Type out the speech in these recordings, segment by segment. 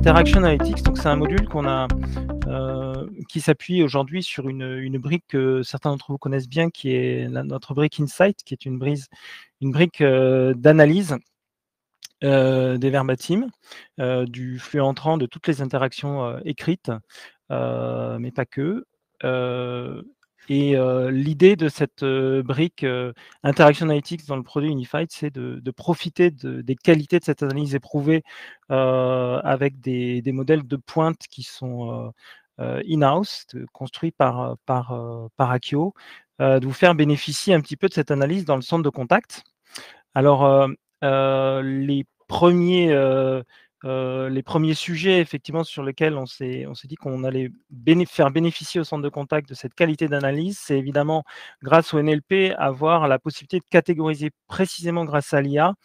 Interaction Analytics, donc c'est un module qu'on a, qui s'appuie aujourd'hui sur une brique que certains d'entre vous connaissent bien, qui est notre brique Insight, qui est une brique d'analyse des verbatims, du flux entrant, de toutes les interactions écrites, mais pas que. L'idée de cette brique Interaction Analytics dans le produit Unified, c'est de profiter des qualités de cette analyse éprouvée avec des modèles de pointe qui sont in-house, construits par Akio, de vous faire bénéficier un petit peu de cette analyse dans le centre de contact. Alors, les premiers sujets effectivement sur lesquels on s'est dit qu'on allait faire bénéficier au centre de contact de cette qualité d'analyse, c'est évidemment grâce au NLP avoir la possibilité de catégoriser précisément grâce à l'IA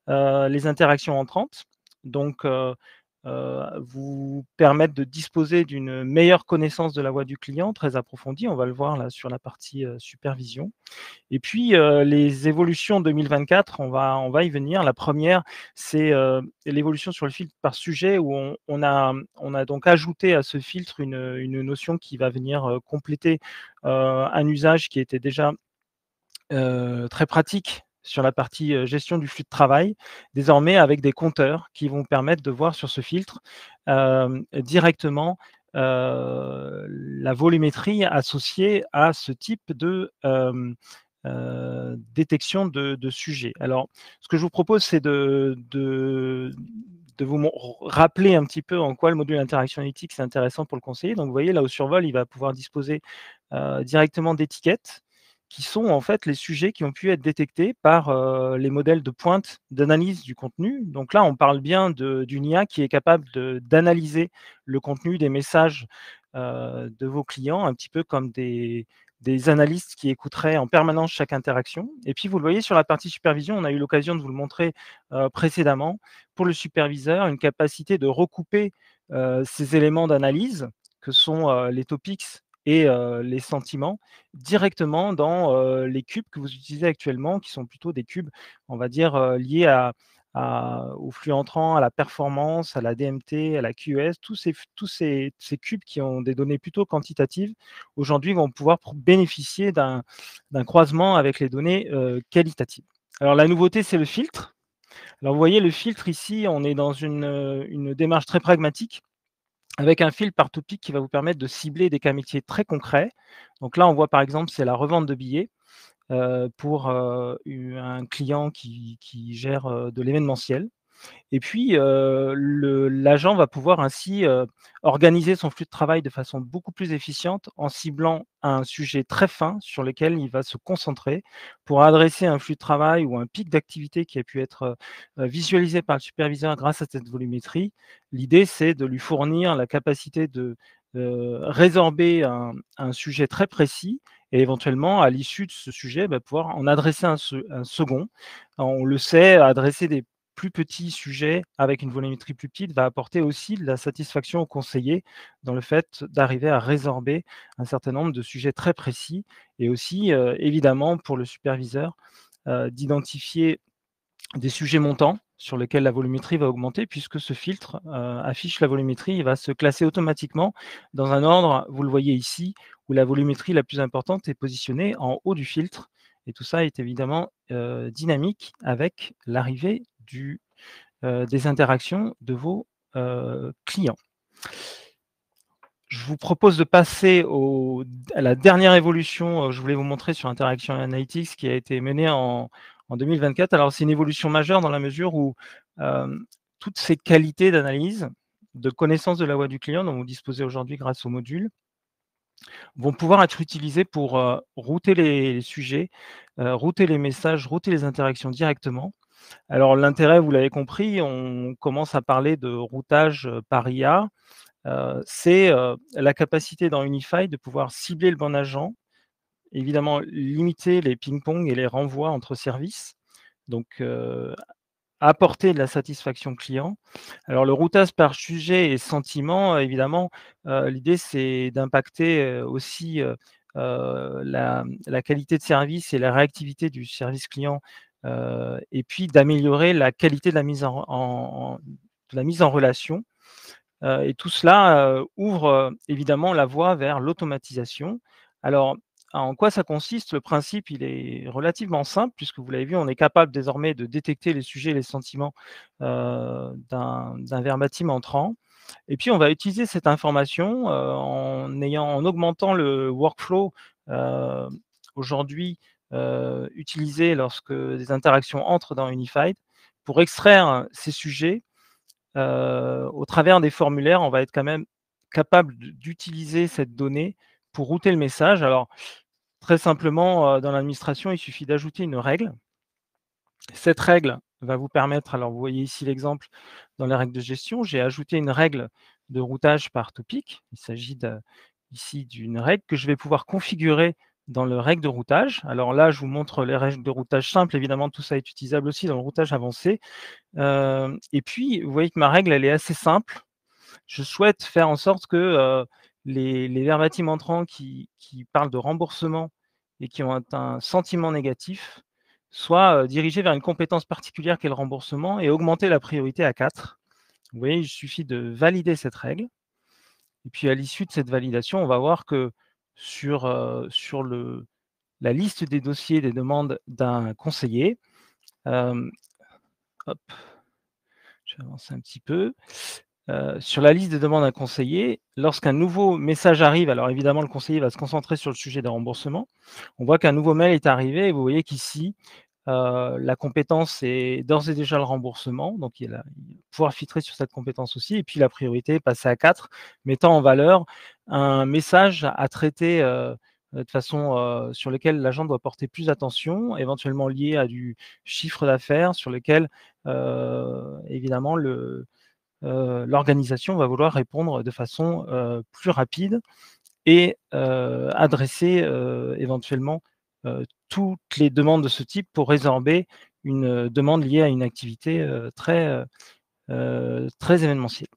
les interactions entrantes. Donc, vous permettre de disposer d'une meilleure connaissance de la voix du client, très approfondie. On va le voir là sur la partie supervision. Et puis, les évolutions 2024, on va y venir. La première, c'est l'évolution sur le filtre par sujet, où on a donc ajouté à ce filtre une notion qui va venir compléter un usage qui était déjà très pratique sur la partie gestion du flux de travail, désormais avec des compteurs qui vont permettre de voir sur ce filtre directement la volumétrie associée à ce type de détection de sujets. Alors, ce que je vous propose, c'est de vous rappeler un petit peu en quoi le module interaction analytique c'est intéressant pour le conseiller. Donc, vous voyez, là, au survol, il va pouvoir disposer directement d'étiquettes qui sont en fait les sujets qui ont pu être détectés par les modèles de pointe d'analyse du contenu. Donc là, on parle bien d'une IA qui est capable d'analyser le contenu des messages de vos clients, un petit peu comme des analystes qui écouteraient en permanence chaque interaction. Et puis, vous le voyez sur la partie supervision, on a eu l'occasion de vous le montrer précédemment. Pour le superviseur, une capacité de recouper ces éléments d'analyse, que sont les topics et les sentiments, directement dans les cubes que vous utilisez actuellement, qui sont plutôt des cubes, on va dire, liés au flux entrant, à la performance, à la DMT, à la QoS, tous ces cubes qui ont des données plutôt quantitatives, aujourd'hui vont pouvoir bénéficier d'un croisement avec les données qualitatives. Alors la nouveauté, c'est le filtre. Alors vous voyez, le filtre ici, on est dans une démarche très pragmatique, avec un filtre par topic qui va vous permettre de cibler des cas métiers très concrets. Donc là, on voit par exemple, c'est la revente de billets pour un client qui gère de l'événementiel. Et puis, l'agent va pouvoir ainsi organiser son flux de travail de façon beaucoup plus efficiente en ciblant un sujet très fin sur lequel il va se concentrer pour adresser un flux de travail ou un pic d'activité qui a pu être visualisé par le superviseur grâce à cette volumétrie. L'idée, c'est de lui fournir la capacité de résorber un sujet très précis et éventuellement, à l'issue de ce sujet, pouvoir en adresser un second. On le sait, adresser des plus petits sujets avec une volumétrie plus petite va apporter aussi de la satisfaction au conseiller dans le fait d'arriver à résorber un certain nombre de sujets très précis et aussi, évidemment, pour le superviseur, d'identifier des sujets montants sur lesquels la volumétrie va augmenter puisque ce filtre affiche la volumétrie et va se classer automatiquement dans un ordre, vous le voyez ici, où la volumétrie la plus importante est positionnée en haut du filtre. Et tout ça est évidemment dynamique avec l'arrivée des interactions de vos clients. Je vous propose de passer à la dernière évolution que je voulais vous montrer sur Interaction Analytics qui a été menée en 2024. Alors, c'est une évolution majeure dans la mesure où toutes ces qualités d'analyse, de connaissance de la voix du client dont vous disposez aujourd'hui grâce au module, vont pouvoir être utilisées pour router les sujets, router les messages, router les interactions directement. Alors, l'intérêt, vous l'avez compris, on commence à parler de routage par IA. C'est la capacité dans Unify de pouvoir cibler le bon agent, évidemment limiter les ping-pong et les renvois entre services, donc apporter de la satisfaction client. Alors le routage par sujet et sentiment, évidemment, l'idée c'est d'impacter aussi la qualité de service et la réactivité du service client, et puis d'améliorer la qualité de la mise en relation. Et tout cela, ouvre, évidemment la voie vers l'automatisation. Alors, en quoi ça consiste? Le principe, il est relativement simple puisque vous l'avez vu, on est capable désormais de détecter les sujets et les sentiments, d'un verbatim entrant et puis on va utiliser cette information, en augmentant le workflow, heu, aujourd'hui, utilisé lorsque des interactions entrent dans Unified pour extraire ces sujets. Au travers des formulaires, on va être quand même capable d'utiliser cette donnée pour router le message. Alors, très simplement, dans l'administration, il suffit d'ajouter une règle. Cette règle va vous permettre, alors vous voyez ici l'exemple dans les règles de gestion, j'ai ajouté une règle de routage par topic. Il s'agit ici d'une règle que je vais pouvoir configurer dans le règle de routage. Alors là, je vous montre les règles de routage simples. Évidemment, tout ça est utilisable aussi dans le routage avancé. Et puis, vous voyez que ma règle, elle est assez simple. Je souhaite faire en sorte que, les verbatim entrants qui parlent de remboursement et qui ont un sentiment négatif soient, dirigés vers une compétence particulière qui est le remboursement et augmenter la priorité à 4. Vous voyez, il suffit de valider cette règle et puis à l'issue de cette validation, on va voir que sur la liste des dossiers des demandes d'un conseiller, hem, hop, je vais avancer un petit peu. Sur la liste des demandes d'un conseiller, lorsqu'un nouveau message arrive, alors évidemment le conseiller va se concentrer sur le sujet des remboursements. On voit qu'un nouveau mail est arrivé et vous voyez qu'ici, la compétence est d'ores et déjà le remboursement, donc il va pouvoir filtrer sur cette compétence aussi et puis la priorité est passée à 4, mettant en valeur un message à traiter, de façon, sur lequel l'agent doit porter plus attention, éventuellement lié à du chiffre d'affaires sur lequel, évidemment l'organisation va vouloir répondre de façon, plus rapide et adresser, éventuellement, toutes les demandes de ce type pour résorber une, demande liée à une activité, très événementielle.